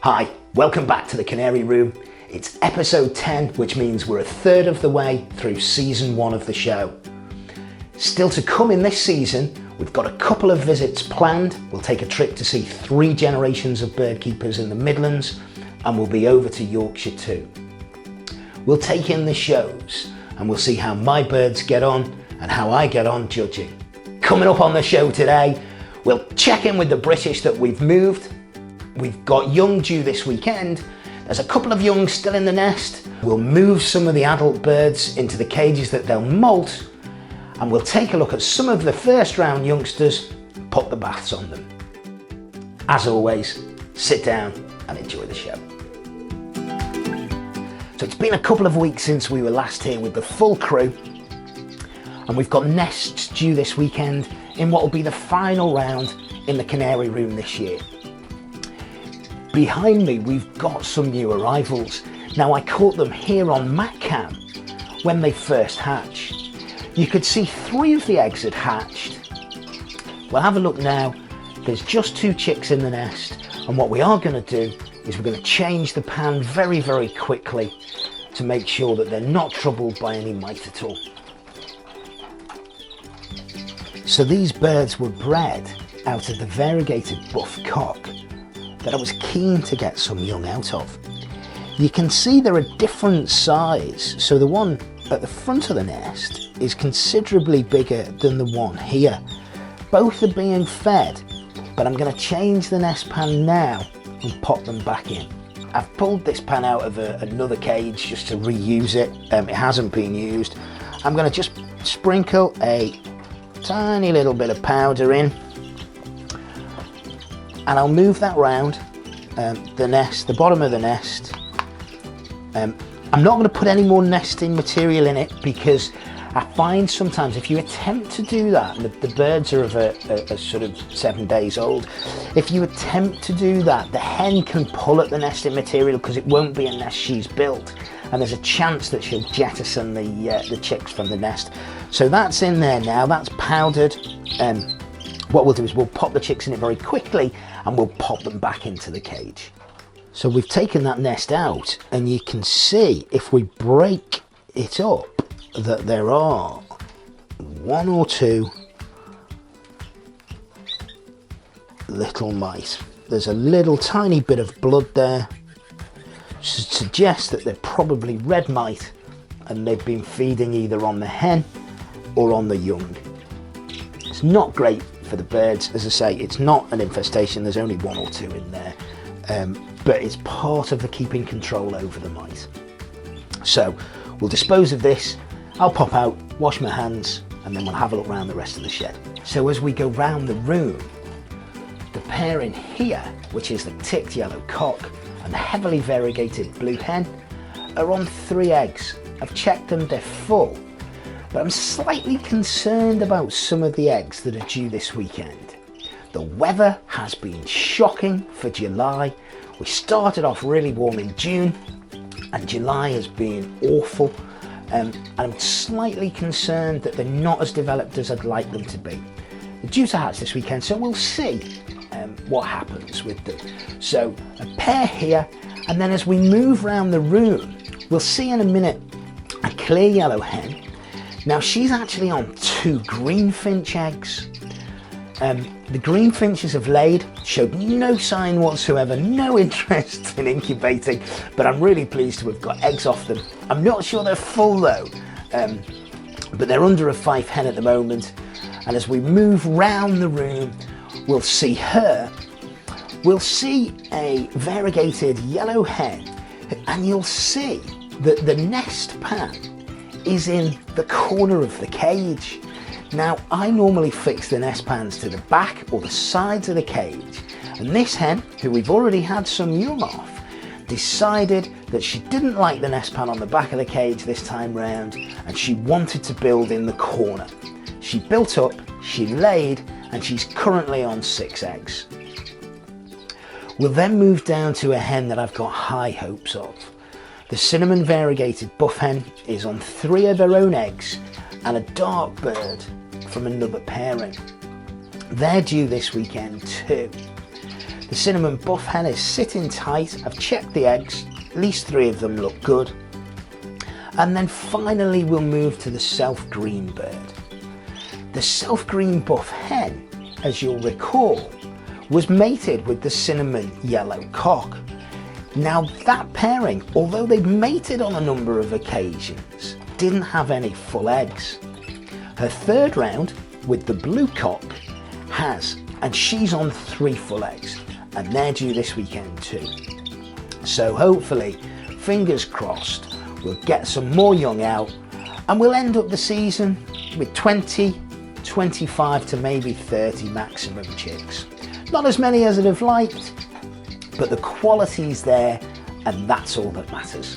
Hi, welcome back to the Canary Room. It's episode 10, which means we're a third of the way through season 1 of the show. Still to come in this season, we've got a couple of visits planned. We'll take a trip to see 3 generations of bird keepers in the Midlands, and we'll be over to Yorkshire too. We'll take in the shows and we'll see how my birds get on and how I get on judging. Coming up on the show today, we'll check in with the British that we've moved. We've got young due this weekend. There's a couple of young still in the nest. We'll move some of the adult birds into the cages that they'll molt, and we'll take a look at some of the first round youngsters and put the baths on them. As always, sit down and enjoy the show. So it's been a couple of weeks since we were last here with the full crew, and we've got nests due this weekend in what will be the final round in the Canary Room this year. Behind me, we've got some new arrivals. Now, I caught them here on MatCam when they first hatched. You could see 3 of the eggs had hatched. We'll have a look now. There's just 2 chicks in the nest, and what we are going to do is we're going to change the pan very, very quickly to make sure that they're not troubled by any mite at all. So these birds were bred out of the variegated buff cock that I was keen to get some young out of. You can see they're a different size, so the one at the front of the nest is considerably bigger than the one here. Both are being fed, but I'm going to change the nest pan now and pop them back in. I've pulled this pan out of another cage just to reuse it. It hasn't been used. I'm going to just sprinkle a tiny little bit of powder in, and I'll move that round the nest, the bottom of the nest. I'm not going to put any more nesting material in it because I find sometimes if you attempt to do that, the birds are of a sort of 7 days old. If you attempt to do that, the hen can pull at the nesting material because it won't be a nest she's built, and there's a chance that she'll jettison the chicks from the nest. So that's in there now, that's powdered. What we'll do is we'll pop the chicks in it very quickly and we'll pop them back into the cage. So we've taken that nest out, and you can see if we break it up that there are 1 or 2 little mice. There's a little tiny bit of blood there, which suggests that they're probably red mite, and they've been feeding either on the hen or on the young. It's not great for the birds. As I say, it's not an infestation, there's only 1 or 2 in there, but it's part of the keeping control over the mice. So we'll dispose of this, I'll pop out, wash my hands, and then we'll have a look around the rest of the shed. So as we go round the room, the pair in here, which is the ticked yellow cock and the heavily variegated blue hen, are on 3 eggs. I've checked them, they're full. But I'm slightly concerned about some of the eggs that are due this weekend. The weather has been shocking for July. We started off really warm in June, and July has been awful. And I'm slightly concerned that they're not as developed as I'd like them to be. They're due to hatch this weekend, so we'll see what happens with them. So a pair here, and then as we move around the room, we'll see in a minute a clear yellow hen. Now she's actually on 2 greenfinch eggs. The greenfinches have laid, showed no sign whatsoever, no interest in incubating, but I'm really pleased to have got eggs off them. I'm not sure they're full though, but they're under a 5 hen at the moment. And as we move round the room, we'll see her. We'll see a variegated yellow hen, and you'll see that the nest pan is in the corner of the cage. Now, I normally fix the nest pans to the back or the sides of the cage, and this hen, who we've already had some young off, decided that she didn't like the nest pan on the back of the cage this time round, and she wanted to build in the corner. She built up, she laid, and she's currently on 6 eggs. We'll then move down to a hen that I've got high hopes of. The cinnamon variegated buff hen is on 3 of her own eggs and a dark bird from another pairing. They're due this weekend too. The cinnamon buff hen is sitting tight. I've checked the eggs, at least 3 of them look good. And then finally we'll move to the self-green bird. The self-green buff hen, as you'll recall, was mated with the cinnamon yellow cock. Now that pairing, although they mated on a number of occasions, didn't have any full eggs. Her third round with the blue cock has, and she's on 3 full eggs, and they're due this weekend too. So hopefully, fingers crossed, we'll get some more young out and we'll end up the season with 20, 25 to maybe 30 maximum chicks. Not as many as I'd have liked, but the quality's there and that's all that matters.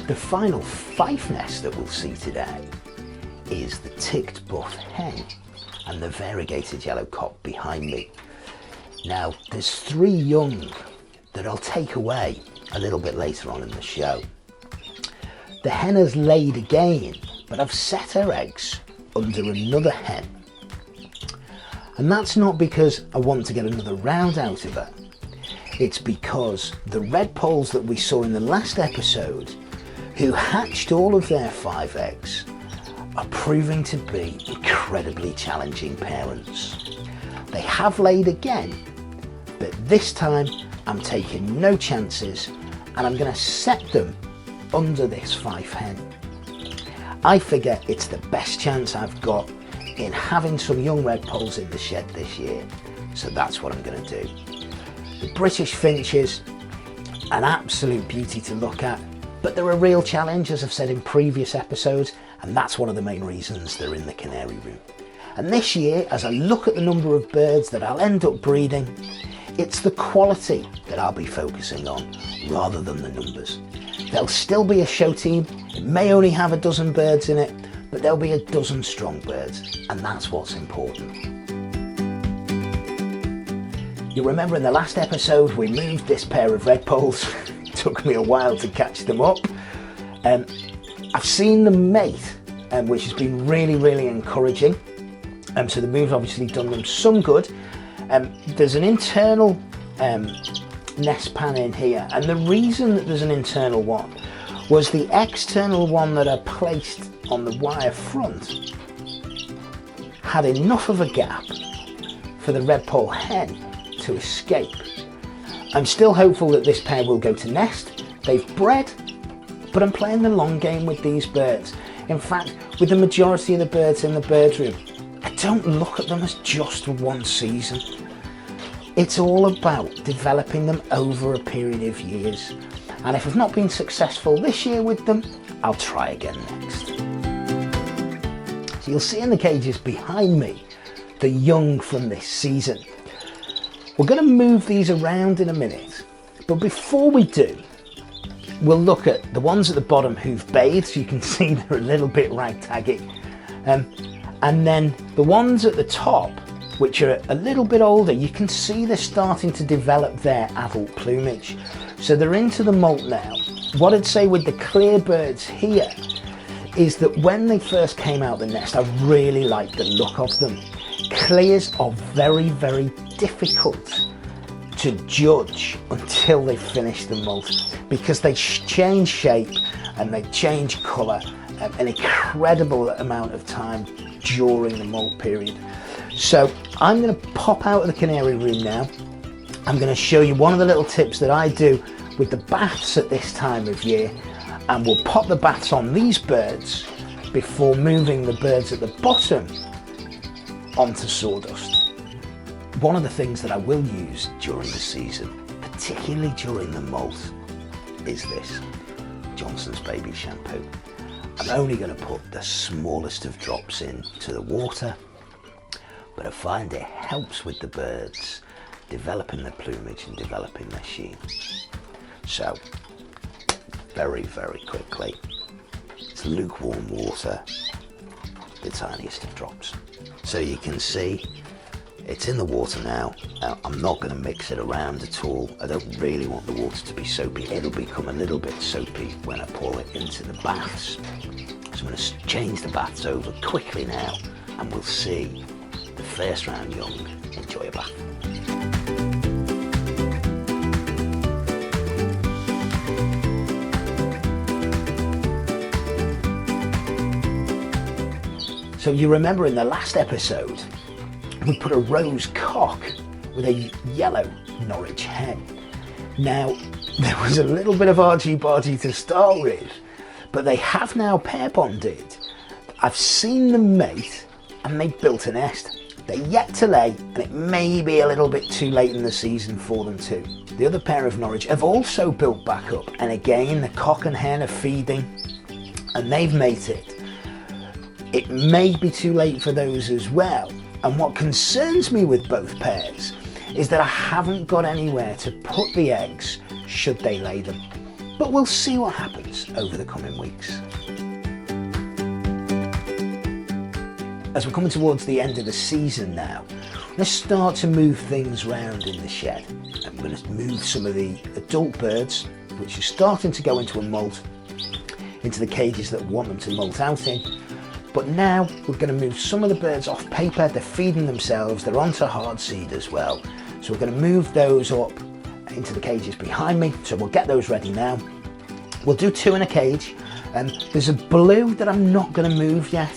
The final fife nest that we'll see today is the ticked buff hen and the variegated yellow cock behind me. Now there's 3 young that I'll take away a little bit later on in the show. The hen has laid again, but I've set her eggs under another hen. And that's not because I want to get another round out of her. It's because the red poles that we saw in the last episode, who hatched all of their 5 eggs, are proving to be incredibly challenging parents. They have laid again, but this time I'm taking no chances and I'm going to set them under this fife hen. I figure it's the best chance I've got in having some young red poles in the shed this year, so that's what I'm going to do. The British finches, an absolute beauty to look at, but they're a real challenge, as I've said in previous episodes, and that's one of the main reasons they're in the canary room. And this year, as I look at the number of birds that I'll end up breeding, it's the quality that I'll be focusing on rather than the numbers. There'll still be a show team. It may only have a dozen birds in it, but there'll be a dozen strong birds, and that's what's important. You'll remember in the last episode we moved this pair of red poles. It took me a while to catch them up. I've seen them mate, which has been really, really encouraging. So the move's obviously done them some good. There's an internal nest pan in here, and the reason that there's an internal one was the external one that I placed on the wire front had enough of a gap for the red pole hen to escape. I'm still hopeful that this pair will go to nest. They've bred, but I'm playing the long game with these birds. In fact, with the majority of the birds in the bird room, I don't look at them as just one season. It's all about developing them over a period of years. And if I've not been successful this year with them, I'll try again next. So you'll see in the cages behind me, the young from this season. We're going to move these around in a minute, but before we do, we'll look at the ones at the bottom who've bathed, so you can see they're a little bit ragtaggy. And then the ones at the top, which are a little bit older, you can see they're starting to develop their adult plumage. So they're into the molt now. What I'd say with the clear birds here is that when they first came out the nest, I really liked the look of them. Clears are very, very difficult to judge until they finish the molt, because they change shape and they change colour an incredible amount of time during the molt period. So I'm going to pop out of the canary room now. I'm going to show you one of the little tips that I do with the baths at this time of year, and we'll pop the baths on these birds before moving the birds at the bottom onto sawdust. One of the things that I will use during the season, particularly during the molt, is this Johnson's Baby Shampoo. I'm only going to put the smallest of drops into the water, but I find it helps with the birds developing their plumage and developing their sheen. So, very, very quickly, it's lukewarm water, the tiniest of drops. So you can see it's in the water now. I'm not going to mix it around at all. I don't really want the water to be soapy. It'll become a little bit soapy when I pour it into the baths. So I'm going to change the baths over quickly now, and we'll see the first round young. Enjoy a bath. So you remember in the last episode, we put a rose cock with a yellow Norwich hen. Now, there was a little bit of argy-bargy to start with, but they have now pair bonded. I've seen them mate, and they've built a nest. They're yet to lay, and it may be a little bit too late in the season for them too. The other pair of Norwich have also built back up, and again, the cock and hen are feeding, and they've mated. It may be too late for those as well. And what concerns me with both pairs is that I haven't got anywhere to put the eggs should they lay them. But we'll see what happens over the coming weeks. As we're coming towards the end of the season now, let's start to move things around in the shed. I'm going to move some of the adult birds, which are starting to go into a molt, into the cages that want them to molt out in. But now we're going to move some of the birds off paper. They're feeding themselves, they're onto hard seed as well. So we're going to move those up into the cages behind me. So we'll get those ready now. We'll do 2 in a cage. There's a blue that I'm not going to move yet.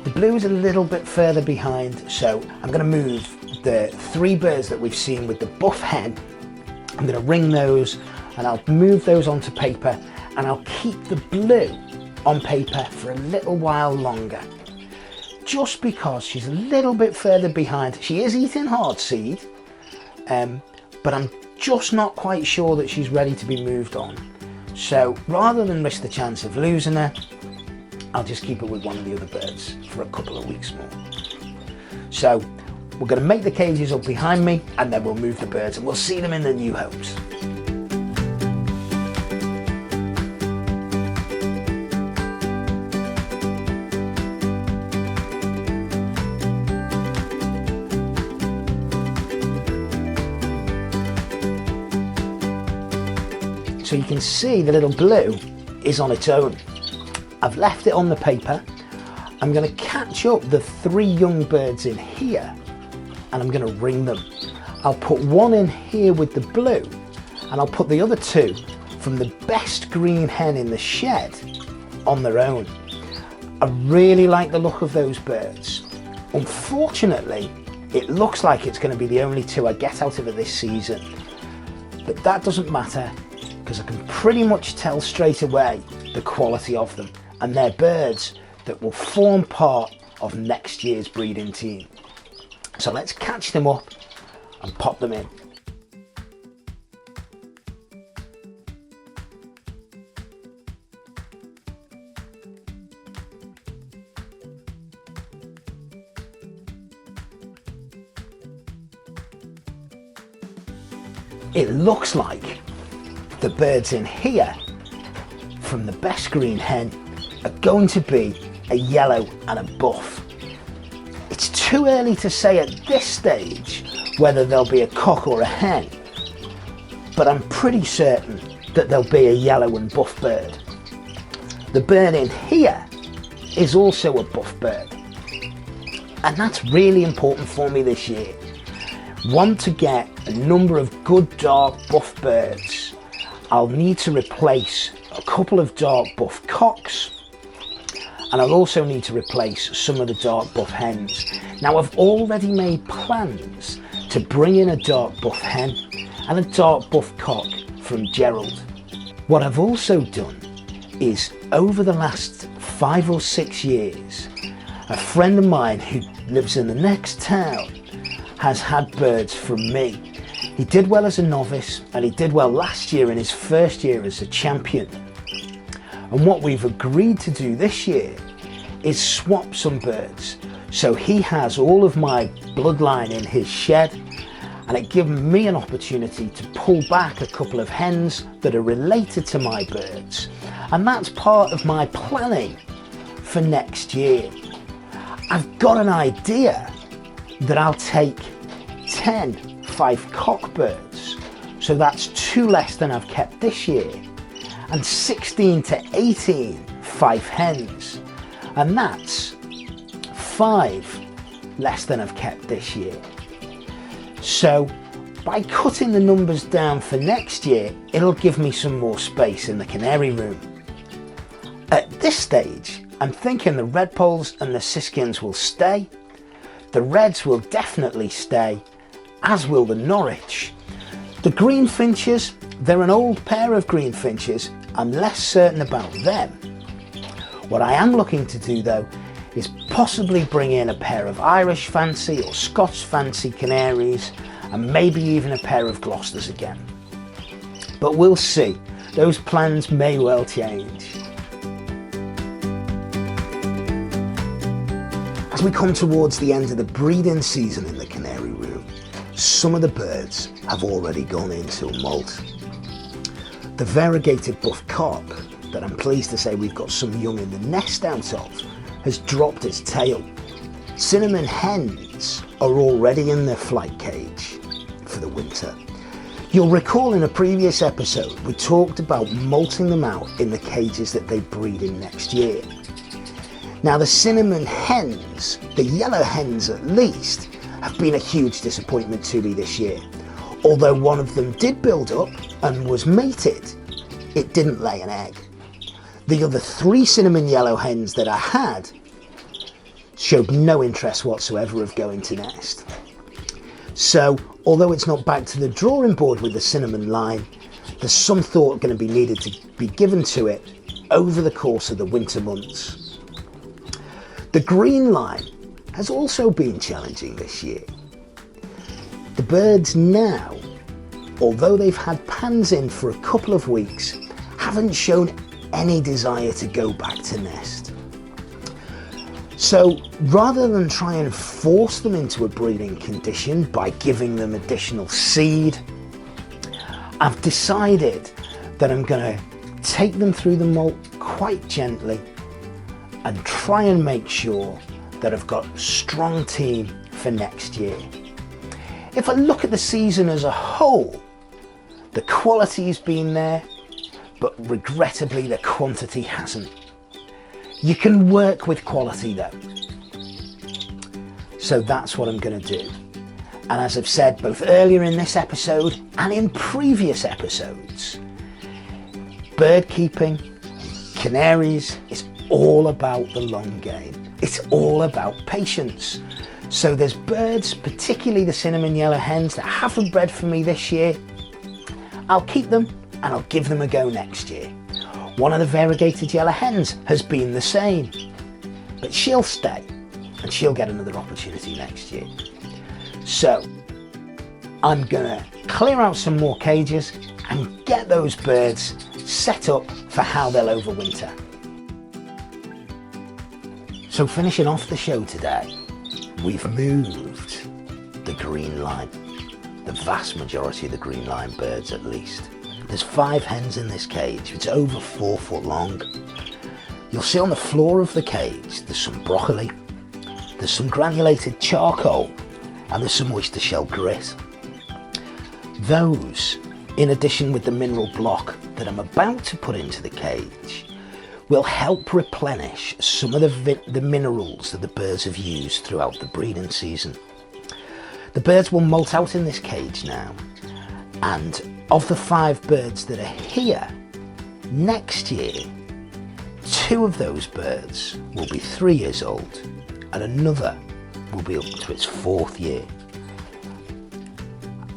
The blue is a little bit further behind. So I'm going to move the 3 birds that we've seen with the buff hen. I'm going to ring those and I'll move those onto paper, and I'll keep the blue on paper for a little while longer, just because she's a little bit further behind. She is eating hard seed, but I'm just not quite sure that she's ready to be moved on. So rather than risk the chance of losing her, I'll just keep her with one of the other birds for a couple of weeks more. So we're going to make the cages up behind me, and then we'll move the birds and we'll see them in the new homes. So you can see the little blue is on its own. I've left it on the paper. I'm going to catch up the 3 young birds in here, and I'm going to ring them. I'll put one in here with the blue, and I'll put the other 2 from the best green hen in the shed on their own. I really like the look of those birds. Unfortunately, it looks like it's going to be the only 2 I get out of it this season, but that doesn't matter, because I can pretty much tell straight away the quality of them, and they're birds that will form part of next year's breeding team. So let's catch them up and pop them in. It looks like the birds in here from the best green hen are going to be a yellow and a buff. It's too early to say at this stage whether there'll be a cock or a hen, but I'm pretty certain that there'll be a yellow and buff bird. The bird in here is also a buff bird, and that's really important for me this year. Want to get a number of good dark buff birds, I'll need to replace a couple of dark buff cocks, and I'll also need to replace some of the dark buff hens. Now, I've already made plans to bring in a dark buff hen and a dark buff cock from Gerald. What I've also done is, over the last 5 or 6 years, a friend of mine who lives in the next town has had birds from me. He did well as a novice, and he did well last year in his first year as a champion. And what we've agreed to do this year is swap some birds. So he has all of my bloodline in his shed, and it given me an opportunity to pull back a couple of hens that are related to my birds. And that's part of my planning for next year. I've got an idea that I'll take 10 5-cock birds, so that's 2 less than I've kept this year, and 16 to 18 5 hens, and that's 5 less than I've kept this year. So by cutting the numbers down for next year, it'll give me some more space in the canary room. At this stage, I'm thinking the redpolls and the siskins will stay. The reds will definitely stay, as will the Norwich. The green finches, they're an old pair of green finches. I'm less certain about them. What I am looking to do though is possibly bring in a pair of Irish fancy or Scots fancy canaries, and maybe even a pair of Gloucesters again. But we'll see. Those plans may well change. As we come towards the end of the breeding season in the canary room, some of the birds have already gone into molt. The variegated buff cock, that I'm pleased to say we've got some young in the nest out of, has dropped its tail. Cinnamon hens are already in their flight cage for the winter. You'll recall in a previous episode we talked about molting them out in the cages that they breed in next year. Now the cinnamon hens, the yellow hens at least, have been a huge disappointment to me this year. Although one of them did build up and was mated, it didn't lay an egg. The other 3 cinnamon yellow hens that I had showed no interest whatsoever of going to nest. So, although it's not back to the drawing board with the cinnamon line, there's some thought going to be needed to be given to it over the course of the winter months. The green line has also been challenging this year. The birds now, although they've had pans in for a couple of weeks, haven't shown any desire to go back to nest. So rather than try and force them into a breeding condition by giving them additional seed, I've decided that I'm going to take them through the molt quite gently and try and make sure that I've got a strong team for next year. If I look at the season as a whole, the quality's been there, but regrettably the quantity hasn't. You can work with quality though. So that's what I'm going to do. And as I've said both earlier in this episode and in previous episodes, bird keeping, canaries, is all about the long game. It's all about patience. So there's birds, particularly the cinnamon yellow hens, that haven't bred for me this year. I'll keep them and I'll give them a go next year. One of the variegated yellow hens has been the same, but she'll stay and she'll get another opportunity next year. So I'm gonna clear out some more cages and get those birds set up for how they'll overwinter. So finishing off the show today, we've moved the green line, the vast majority of the green line birds at least. There's 5 hens in this cage. It's over 4 foot long. You'll see on the floor of the cage there's some broccoli, there's some granulated charcoal, and there's some oyster shell grit. Those, in addition with the mineral block that I'm about to put into the cage, will help replenish some of the minerals that the birds have used throughout the breeding season. The birds will molt out in this cage now, and of the 5 birds that are here, next year, 2 of those birds will be 3 years old and another will be up to its 4th year.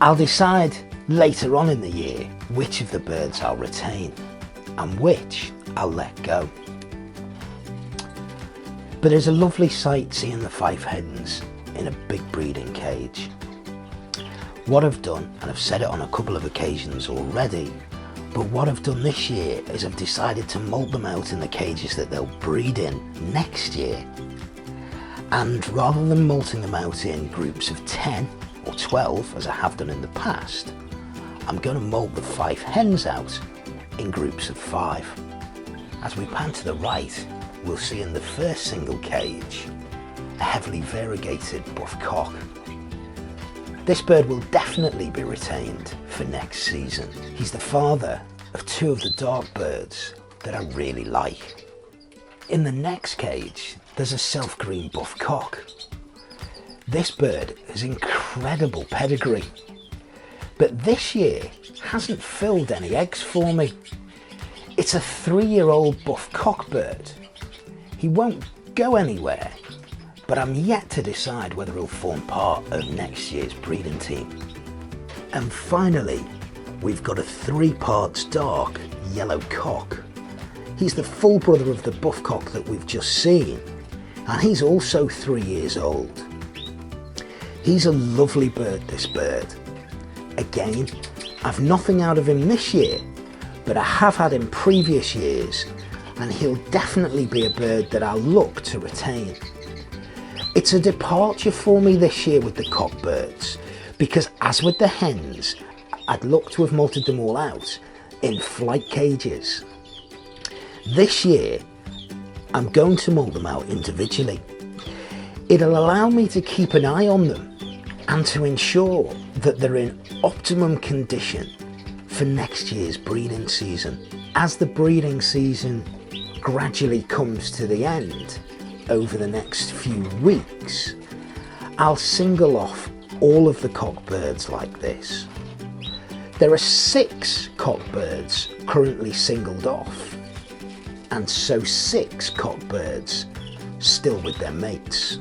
I'll decide later on in the year which of the birds I'll retain and which I'll let go. But it's a lovely sight seeing the 5 hens in a big breeding cage. What I've done, and I've said it on a couple of occasions already, but what I've done this year is I've decided to molt them out in the cages that they'll breed in next year. And rather than molting them out in groups of 10 or 12, as I have done in the past, I'm going to molt the 5 hens out in groups of 5. As we pan to the right, we'll see in the first single cage a heavily variegated buff cock. This bird will definitely be retained for next season. He's the father of 2 of the dark birds that I really like. In the next cage, there's a self-green buff cock. This bird has incredible pedigree, but this year hasn't filled any eggs for me. It's a 3-year-old buff cockbird. He won't go anywhere, but I'm yet to decide whether he'll form part of next year's breeding team. And finally, we've got a 3 parts dark yellow cock. He's the full brother of the buff cock that we've just seen, and he's also 3 years old. He's a lovely bird, this bird. Again, I've nothing out of him this year, but I have had in previous years, and he'll definitely be a bird that I'll look to retain. It's a departure for me this year with the cockbirds, because as with the hens, I'd look to have molted them all out in flight cages. This year, I'm going to molt them out individually. It'll allow me to keep an eye on them and to ensure that they're in optimum condition for next year's breeding season. As the breeding season gradually comes to the end over the next few weeks, I'll single off all of the cockbirds like this. There are 6 cockbirds currently singled off, and so 6 cockbirds still with their mates.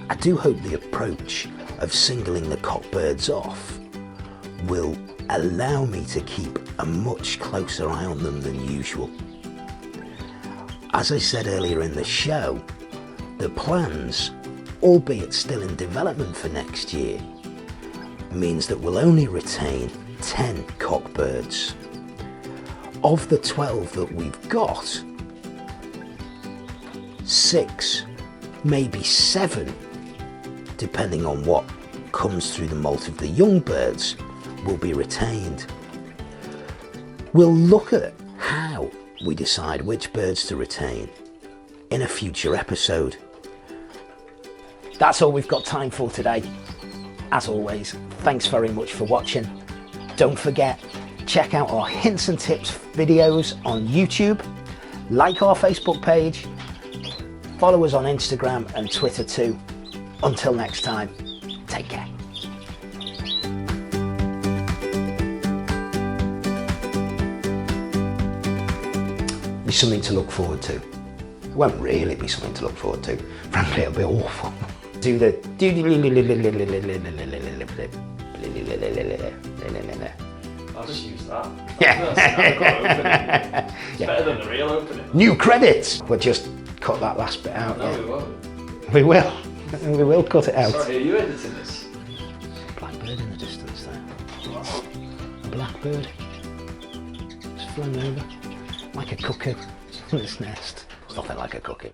I do hope the approach of singling the cockbirds off will allow me to keep a much closer eye on them than usual. As I said earlier in the show, the plans, albeit still in development for next year, means that we'll only retain 10 cockbirds. Of the 12 that we've got, 6, maybe 7, depending on what comes through the molt of the young birds, will be retained. We'll look at how we decide which birds to retain in a future episode. That's all we've got time for today. As always, thanks very much for watching. Don't forget, check out our hints and tips videos on YouTube, like our Facebook page, follow us on Instagram and Twitter too. Until next time, take care. Be something to look forward to. It won't really be something to look forward to. Frankly, it'll be awful. Do the... I'll just use that. Yeah. It's better than the real opening. New credits! We'll just cut that last bit out. No, Yeah. we won't. We will. We will cut it out. Sorry, are you editing this? Blackbird in the distance there. A blackbird. It's flown over. Like a cuckoo in its nest. It's nothing like a cuckoo.